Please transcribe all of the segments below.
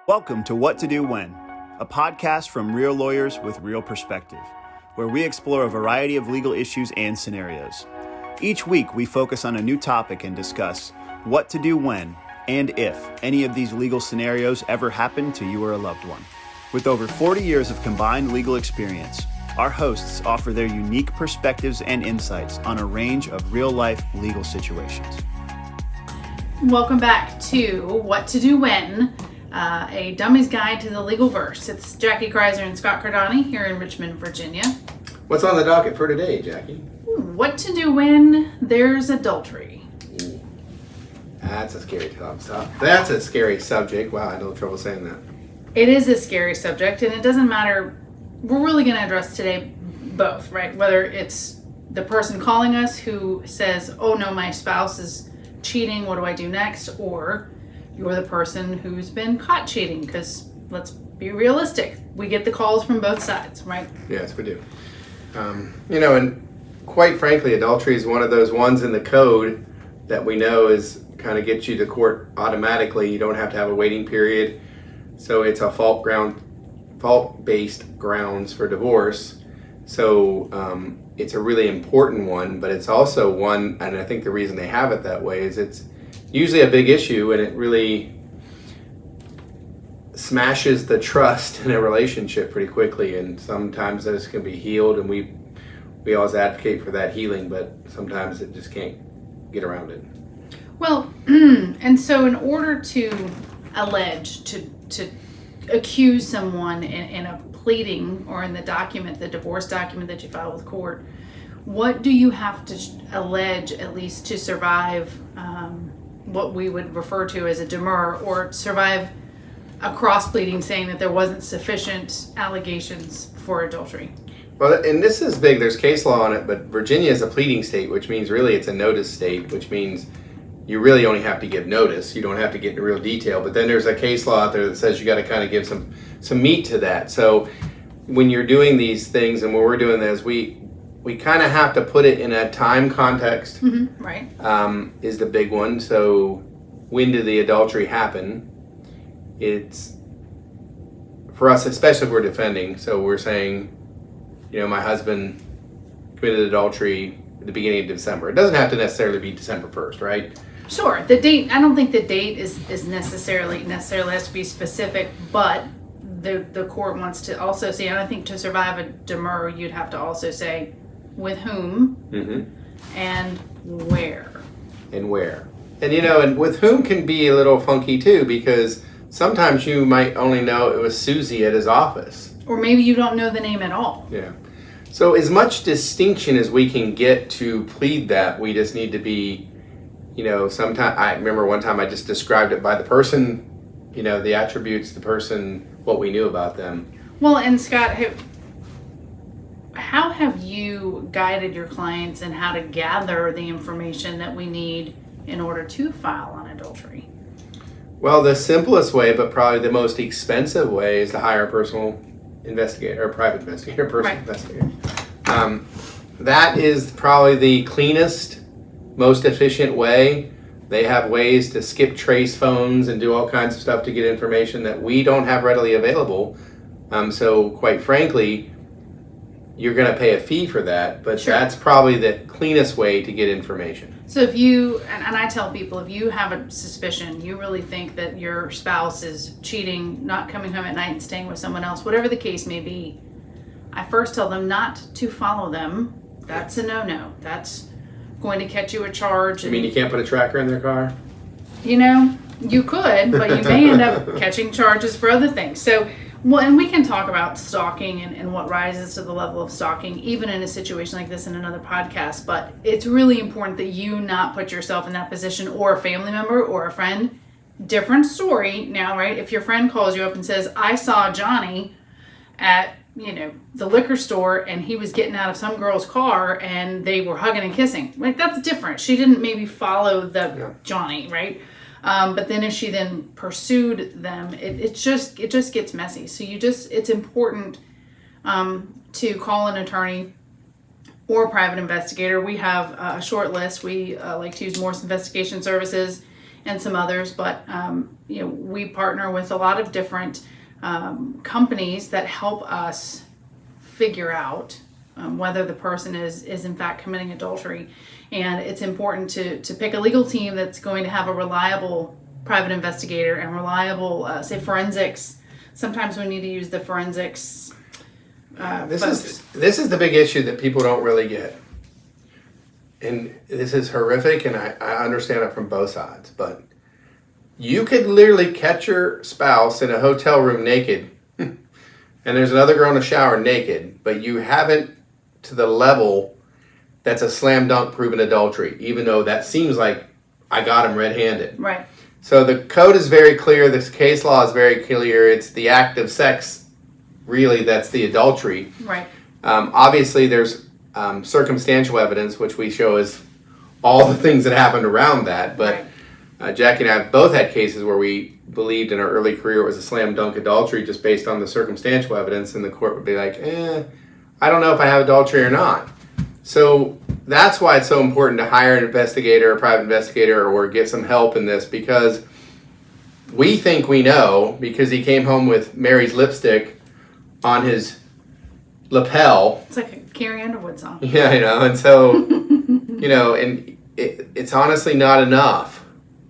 Welcome to What to Do When, a podcast from real lawyers with real perspective, where we explore a variety of legal issues and scenarios. Each week, we focus on a new topic and discuss what to do when and if any of these legal scenarios ever happen to you or a loved one. With over 40 years of combined legal experience, our hosts offer their unique perspectives and insights on a range of real-life legal situations. Welcome back to What to Do When, a dummy's guide to the legal verse. It's Jackie Critzer and Scott Cardani here in Richmond, Virginia. What's on the docket for today, Jackie? What to do when there's adultery. Ooh, that's a scary topic. That's a scary subject. Wow, I had a little trouble saying that. It is a scary subject, and it doesn't matter. We're really going to address today both, right? Whether it's the person calling us who says, oh no, my spouse is cheating, what do I do next? Or you're the person who's been caught cheating, because let's be realistic. We get the calls from both sides, right? Yes, we do. And quite frankly, adultery is one of those ones in the code that we know is kind of gets you to court automatically. You don't have to have a waiting period. So it's a fault-based grounds for divorce. So it's a really important one, but it's also one, and I think the reason they have it that way is it's usually a big issue, and it really smashes the trust in a relationship pretty quickly, and sometimes those can be healed, and we always advocate for that healing, but sometimes it just can't get around it. Well, and so in order to allege, to accuse someone in a pleading or in the document, the divorce document that you file with court, what do you have to allege at least to survive what we would refer to as a demur, or survive a cross pleading saying that there wasn't sufficient allegations for adultery? Well, and this is big. There's case law on it, but Virginia is a pleading state, which means really it's a notice state, which means you really only have to give notice. You don't have to get into real detail. But then there's a case law out there that says you got to kind of give some meat to that. So when you're doing these things, and when we're doing this, we kind of have to put it in a time context. Mm-hmm. Right. Is the big one. So when did the adultery happen? It's for us, especially if we're defending. So we're saying, my husband committed adultery at the beginning of December. It doesn't have to necessarily be December 1st, right? Sure. The date, I don't think the date is necessarily has to be specific, but the court wants to also say, and I think to survive a demur, you'd have to also say with whom, mm-hmm. and where. And where. And and with whom can be a little funky too, because sometimes you might only know it was Susie at his office. Or maybe you don't know the name at all. Yeah. So as much distinction as we can get to plead that, we just need to be, sometimes, I remember one time I just described it by the person, the attributes, the person, what we knew about them. Well, and Scott, how have you guided your clients in how to gather the information that we need in order to file on adultery? Well, the simplest way, but probably the most expensive way, is to hire a personal investigator, or private investigator, personal investigator. That is probably the cleanest, most efficient way. They have ways to skip trace phones and do all kinds of stuff to get information that we don't have readily available. So quite frankly, you're going to pay a fee for that, but sure, that's probably the cleanest way to get information. So if you, and I tell people, if you have a suspicion, you really think that your spouse is cheating, not coming home at night and staying with someone else, whatever the case may be, I first tell them not to follow them. That's a no-no. That's going to catch you a charge. You mean you can't put a tracker in their car? You could, but you may end up catching charges for other things. So, well, and we can talk about stalking and what rises to the level of stalking, even in a situation like this in another podcast, but it's really important that you not put yourself in that position, or a family member or a friend. Different story now, right? If your friend calls you up and says, I saw Johnny at, the liquor store, and he was getting out of some girl's car and they were hugging and kissing. Like, that's different. She didn't maybe follow Johnny, right? But then if she then pursued them, it just gets messy. So it's important to call an attorney or a private investigator. We have a short list. We like to use Morse Investigation Services, and some others, but we partner with a lot of different companies that help us figure out whether the person is in fact committing adultery. And it's important to pick a legal team that's going to have a reliable private investigator and reliable, say, forensics. Sometimes we need to use the forensics. This is the big issue that people don't really get. And this is horrific, and I understand it from both sides. But you could literally catch your spouse in a hotel room naked, and there's another girl in the shower naked, but you haven't to the level that's a slam dunk proven adultery, even though that seems like I got him red-handed. Right. So the code is very clear. This case law is very clear. It's the act of sex, really, that's the adultery. Right. Obviously, there's circumstantial evidence, which we show is all the things that happened around that. But Jackie and I have both had cases where we believed in our early career it was a slam dunk adultery just based on the circumstantial evidence, and the court would be like, I don't know if I have adultery or not. So that's why it's so important to hire an investigator, a private investigator, or get some help in this, because we think we know because he came home with Mary's lipstick on his lapel. It's like a Carrie Underwood song. Yeah, and so, and it's honestly not enough.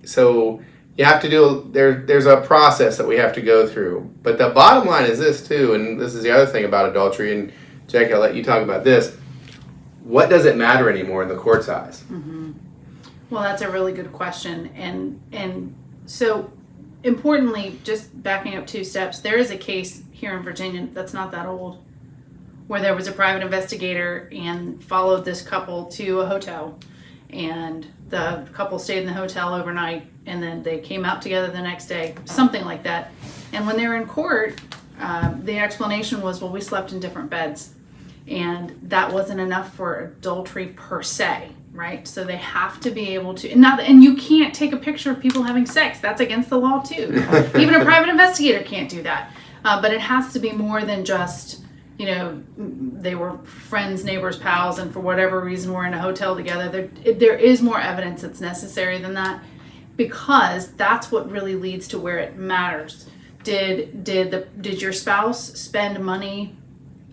So you have to do, there's a process that we have to go through. But the bottom line is this too, and this is the other thing about adultery, and Jackie, I'll let you talk about this. What does it matter anymore in the court's eyes? Mm-hmm. Well, that's a really good question. And so importantly, just backing up 2 steps, there is a case here in Virginia that's not that old where there was a private investigator and followed this couple to a hotel, and the couple stayed in the hotel overnight, and then they came out together the next day, something like that. And when they were in court, the explanation was, well, we slept in different beds. And that wasn't enough for adultery per se, right? So they have to be able to, and you can't take a picture of people having sex. That's against the law too. Even a private investigator can't do that. But it has to be more than just, they were friends, neighbors, pals, and for whatever reason we're in a hotel together. There is more evidence that's necessary than that, because that's what really leads to where it matters. Did your spouse spend money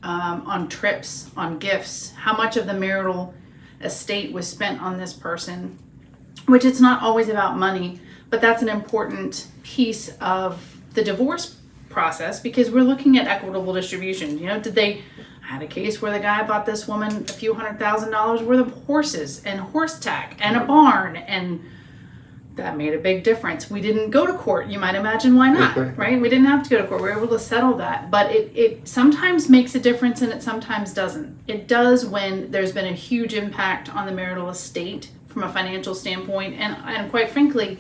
on trips, on gifts? How much of the marital estate was spent on this person? Which it's not always about money, but that's an important piece of the divorce process, because we're looking at equitable distribution. I had a case where the guy bought this woman a few $100,000 worth of horses and horse tack and a barn, and that made a big difference. We didn't go to court. You might imagine why not, right? We didn't have to go to court. We were able to settle that. But it sometimes makes a difference, and it sometimes doesn't. It does when there's been a huge impact on the marital estate from a financial standpoint. And quite frankly,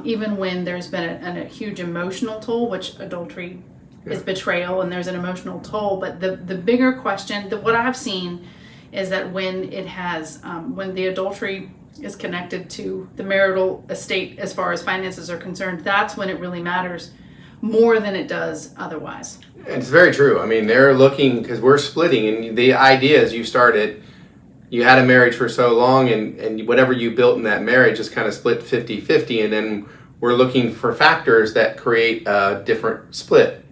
even when there's been a huge emotional toll, which adultery is betrayal, and there's an emotional toll. But the bigger question, what I've seen, is that when when the adultery is connected to the marital estate as far as finances are concerned, that's when it really matters more than it does otherwise. It's very true. I mean, they're looking, because we're splitting, and the idea is you had a marriage for so long, and whatever you built in that marriage is kind of split 50-50, and then we're looking for factors that create a different split.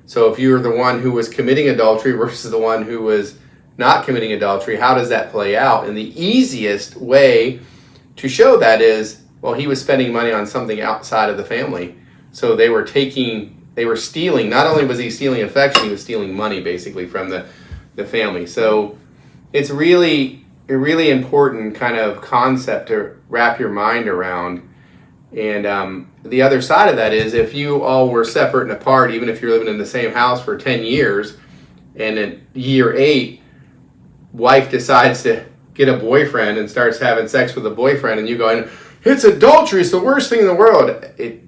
So if you're the one who was committing adultery versus the one who was not committing adultery, how does that play out? And the easiest way to show that is, well, he was spending money on something outside of the family. So they were stealing. Not only was he stealing affection, he was stealing money basically from the family. So it's really a really important kind of concept to wrap your mind around. And the other side of that is, if you all were separate and apart, even if you're living in the same house for 10 years, and in year 8, wife decides to get a boyfriend and starts having sex with a boyfriend, and you go, it's adultery, it's the worst thing in the world. It,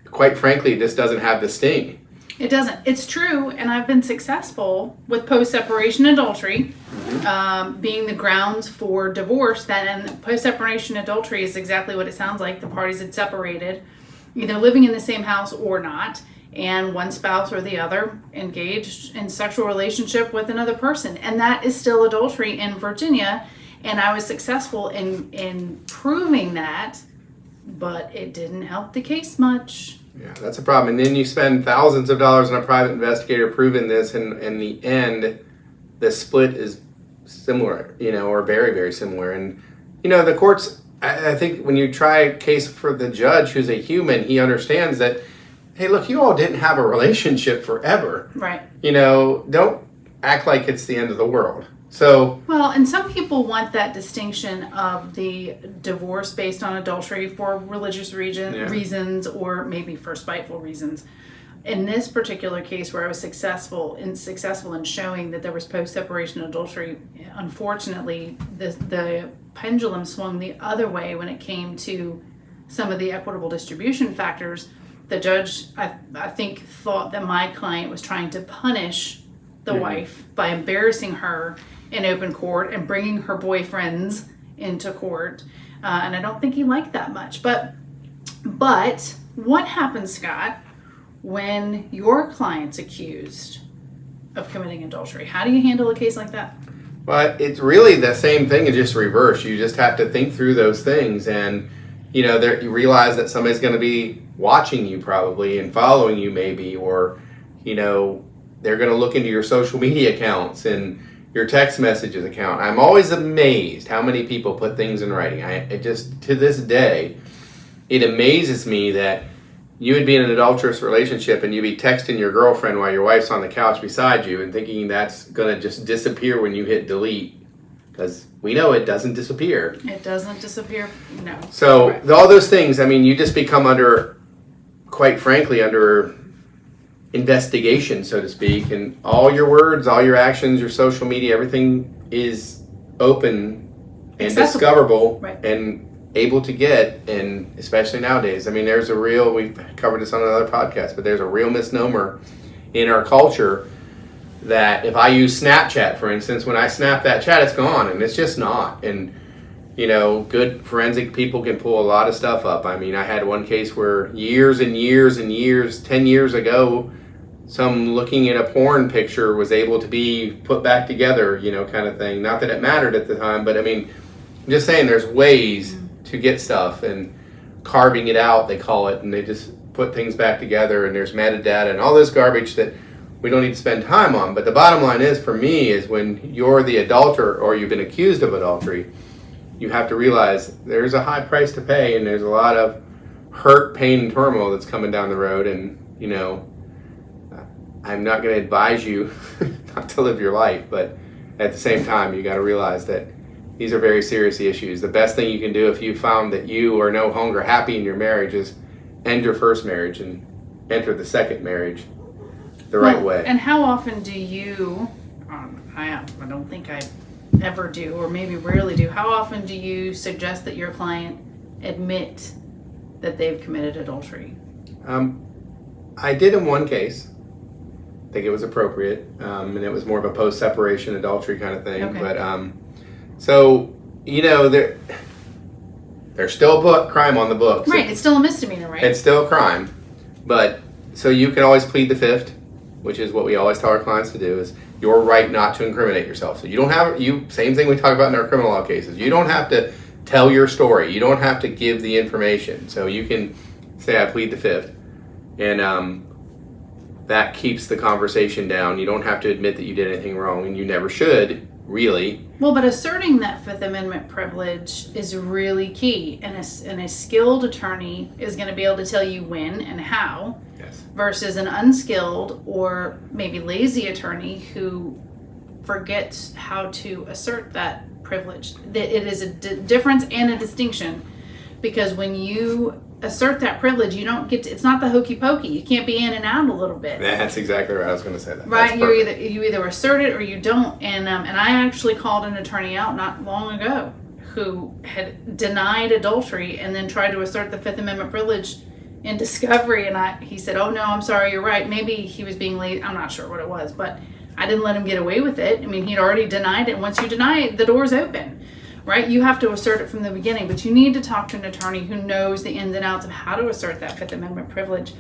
quite frankly, this doesn't have the sting. It doesn't. It's true, and I've been successful with post-separation adultery being the grounds for divorce. And post-separation adultery is exactly what it sounds like. The parties had separated, either living in the same house or not, and one spouse or the other engaged in sexual relationship with another person. And that is still adultery in Virginia. And I was successful in proving that but it didn't help the case much. Yeah, that's a problem. And then you spend thousands of dollars on a private investigator proving this, and in the end, the split is similar, or very, very similar. And, the courts, I think when you try a case for the judge who's a human, he understands that, hey, look, you all didn't have a relationship forever. Right. Don't act like it's the end of the world. So, well, and some people want that distinction of the divorce based on adultery for religious reasons or maybe for spiteful reasons. In this particular case where I was successful in showing that there was post-separation adultery, unfortunately, the pendulum swung the other way when it came to some of the equitable distribution factors. The judge, I think, thought that my client was trying to punish the wife by embarrassing her in open court and bringing her boyfriends into court. And I don't think he liked that much. But what happens, Scott, when your client's accused of committing adultery? How do you handle a case like that? Well, it's really the same thing, it's just reversed. You just have to think through those things, and you realize that somebody's going to be watching you probably and following you maybe, or they're going to look into your social media accounts and your text messages account. I'm always amazed how many people put things in writing. It just, to this day, it amazes me that you would be in an adulterous relationship and you'd be texting your girlfriend while your wife's on the couch beside you and thinking that's going to just disappear when you hit delete. Because we know it doesn't disappear. It doesn't disappear, no. So all those things, you just become quite frankly, under investigation, so to speak, and all your words, all your actions, your social media, everything is open and discoverable and able to get, and especially nowadays. There's we've covered this on another podcast, but there's a real misnomer in our culture that if I use Snapchat, for instance, when I snap that chat, it's gone, and it's just not. And good forensic people can pull a lot of stuff up. I had one case where years and years and years, 10 years ago, some looking at a porn picture was able to be put back together, kind of thing. Not that it mattered at the time, but I'm just saying there's ways to get stuff, and carving it out, they call it, and they just put things back together, and there's metadata and all this garbage that we don't need to spend time on. But the bottom line is, for me, is when you're the adulterer or you've been accused of adultery, you have to realize there's a high price to pay, and there's a lot of hurt, pain, and turmoil that's coming down the road. And, I'm not going to advise you not to live your life, but at the same time, you got to realize that these are very serious issues. The best thing you can do if you found that you are no longer happy in your marriage is end your first marriage and enter the second marriage the right way. And how often do you, I don't think I ever do, or maybe rarely do, how often do you suggest that your client admit that they've committed adultery? I did in one case. I think it was appropriate, and it was more of a post-separation adultery kind of thing. Okay. But so there's still crime on the books. Right, it's still a misdemeanor, right? It's still a crime, but so you can always plead the fifth, which is what we always tell our clients to do, is your right not to incriminate yourself. So you don't have same thing we talk about in our criminal law cases. You don't have to tell your story. You don't have to give the information. So you can say, I plead the fifth, and that keeps the conversation down. You don't have to admit that you did anything wrong, and you never should, really. Well, but asserting that Fifth Amendment privilege is really key, and a skilled attorney is going to be able to tell you when and how, yes, versus an unskilled or maybe lazy attorney who forgets how to assert that privilege. It is a difference and a distinction, because when you assert that privilege, you don't get to, it's not the hokey pokey. You can't be in and out a little bit. That's exactly right. I was going to say that. Right, you either assert it or you don't. And I actually called an attorney out not long ago who had denied adultery and then tried to assert the Fifth Amendment privilege in discovery. And he said, "Oh no, I'm sorry, you're right." Maybe he was being late. I'm not sure what it was, but I didn't let him get away with it. He'd already denied it. Once you deny it, the door's open. Right? You have to assert it from the beginning, but you need to talk to an attorney who knows the ins and outs of how to assert that Fifth Amendment privilege.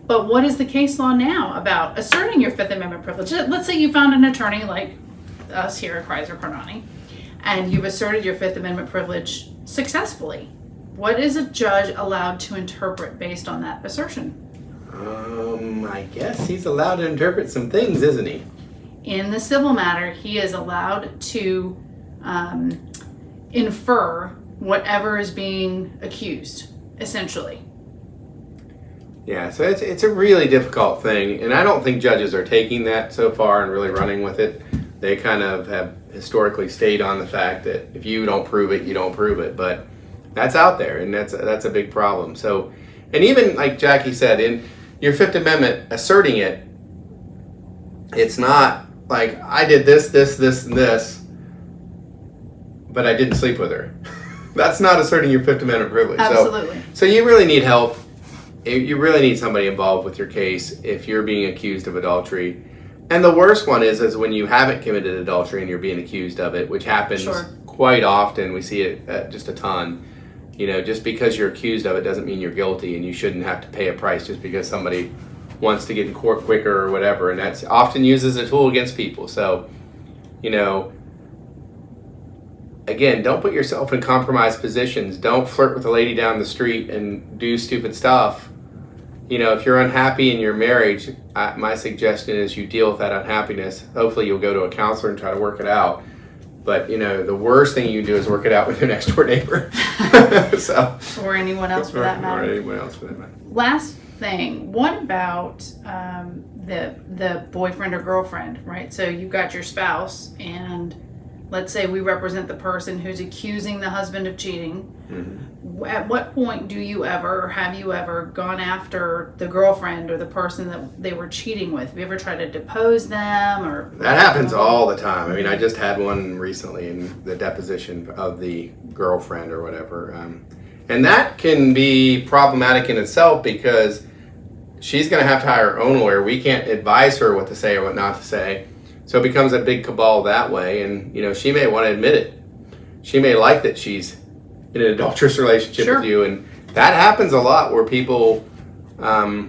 But what is the case law now about asserting your Fifth Amendment privilege? Let's say you found an attorney like us here at Critzer Cardani, and you've asserted your Fifth Amendment privilege successfully. what is a judge allowed to interpret based on that assertion? I guess he's allowed to interpret some things, isn't he? In the civil matter, he is allowed to infer whatever is being accused, essentially. Yeah, so it's a really difficult thing, and I don't think judges are taking that so far and really running with it. They kind of have historically stayed on the fact that if you don't prove it, you don't prove it. But that's out there, and that's a big problem. So, and even like Jackie said, in your Fifth Amendment asserting it, it's not like I did this, and this, but I didn't sleep with her. That's not asserting your Fifth Amendment privilege. Absolutely. So you really need help. You really need somebody involved with your case if you're being accused of adultery. And the worst one is when you haven't committed adultery and you're being accused of it, which happens quite often. We see it just a ton. You know, just because you're accused of it doesn't mean you're guilty, and you shouldn't have to pay a price just because somebody wants to get in court quicker or whatever. And that's often used as a tool against people. So, you know, again, don't put yourself in compromised positions. Don't flirt with a lady down the street and do stupid stuff. You know, if you're unhappy in your marriage, my suggestion is you deal with that unhappiness. Hopefully you'll go to a counselor and try to work it out. But, you know, the worst thing you can do is work it out with your next door neighbor. Or anyone else for that matter. Or anyone else for that matter. Last thing, what about the boyfriend or girlfriend, right? So you've got your spouse, and let's say we represent the person who's accusing the husband of cheating. Mm-hmm. At what point do you ever, or have you ever, gone after the girlfriend or the person that they were cheating with? Have you ever tried to depose them? Or that happens all the time. I mean, I just had one recently in the deposition of the girlfriend or whatever. And that can be problematic in itself because she's going to have to hire her own lawyer. We can't advise her what to say or what not to say. So it becomes a big cabal that way. And, you know, she may want to admit it. She may like that she's in an adulterous relationship with you. And that happens a lot where people, I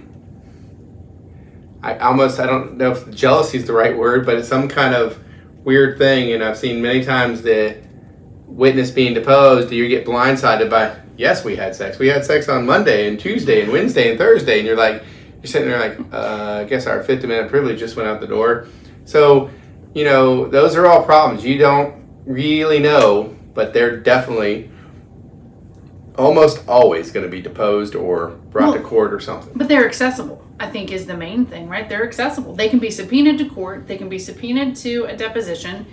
don't know if jealousy is the right word, but it's some kind of weird thing. And I've seen many times the witness being deposed, you get blindsided by, yes, we had sex. We had sex on Monday and Tuesday and Wednesday and Thursday. And you're sitting there like, I guess our Fifth Amendment privilege just went out the door. So, you know, those are all problems. You don't really know, but they're definitely almost always going to be deposed or brought to court or something. But they're accessible, I think, is the main thing, right? They're accessible. They can be subpoenaed to court. They can be subpoenaed to a deposition.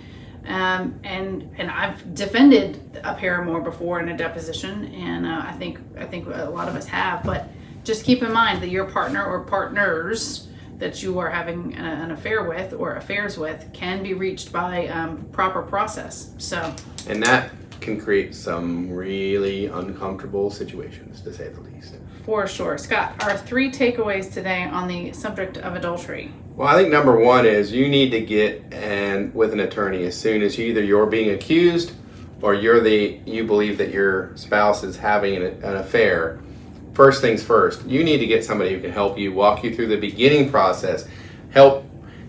And I've defended a paramour before in a deposition, and I think a lot of us have. But just keep in mind that your partner or partners that you are having an affair with or affairs with can be reached by proper process. So, and that can create some really uncomfortable situations, to say the least. For sure. Scott, our 3 takeaways today on the subject of adultery. Well, I think number 1 is you need to get with an attorney as soon as you're being accused or you believe that your spouse is having an affair. First things first, you need to get somebody who can help you, walk you through the beginning process, help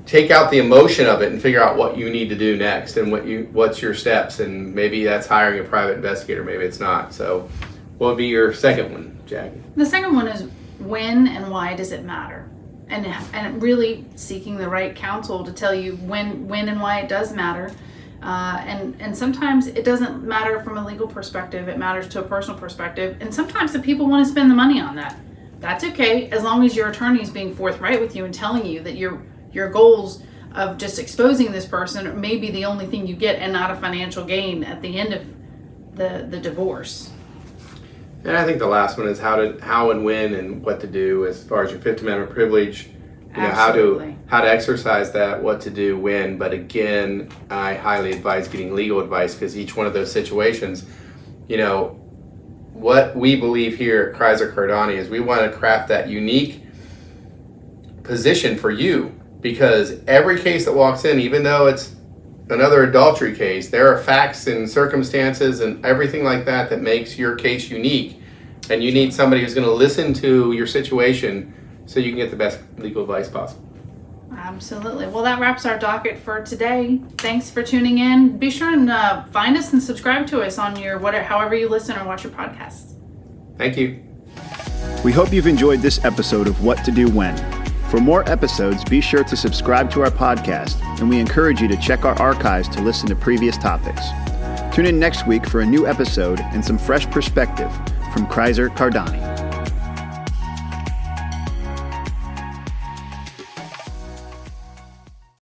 take out the emotion of it and figure out what you need to do next and what's your steps. And maybe that's hiring a private investigator, maybe it's not. So what would be your second one, Jackie? The second one is when and why does it matter? And really seeking the right counsel to tell you when and why it does matter. And sometimes it doesn't matter from a legal perspective, it matters to a personal perspective. And sometimes the people want to spend the money on that. That's okay, as long as your attorney is being forthright with you and telling you that your goals of just exposing this person may be the only thing you get and not a financial gain at the end of the divorce. And I think the last one is how and when and what to do as far as your Fifth Amendment privilege. You know, how to exercise that, what to do, when. But again, I highly advise getting legal advice because each one of those situations, you know, what we believe here at Critzer Cardani is we want to craft that unique position for you because every case that walks in, even though it's another adultery case, there are facts and circumstances and everything like that that makes your case unique. And you need somebody who's going to listen to your situation so you can get the best legal advice possible. Absolutely. Well, that wraps our docket for today. Thanks for tuning in. Be sure and find us and subscribe to us on your however you listen or watch your podcasts. Thank you. We hope you've enjoyed this episode of What to Do When. For more episodes, be sure to subscribe to our podcast, and we encourage you to check our archives to listen to previous topics. Tune in next week for a new episode and some fresh perspective from Critzer Cardani.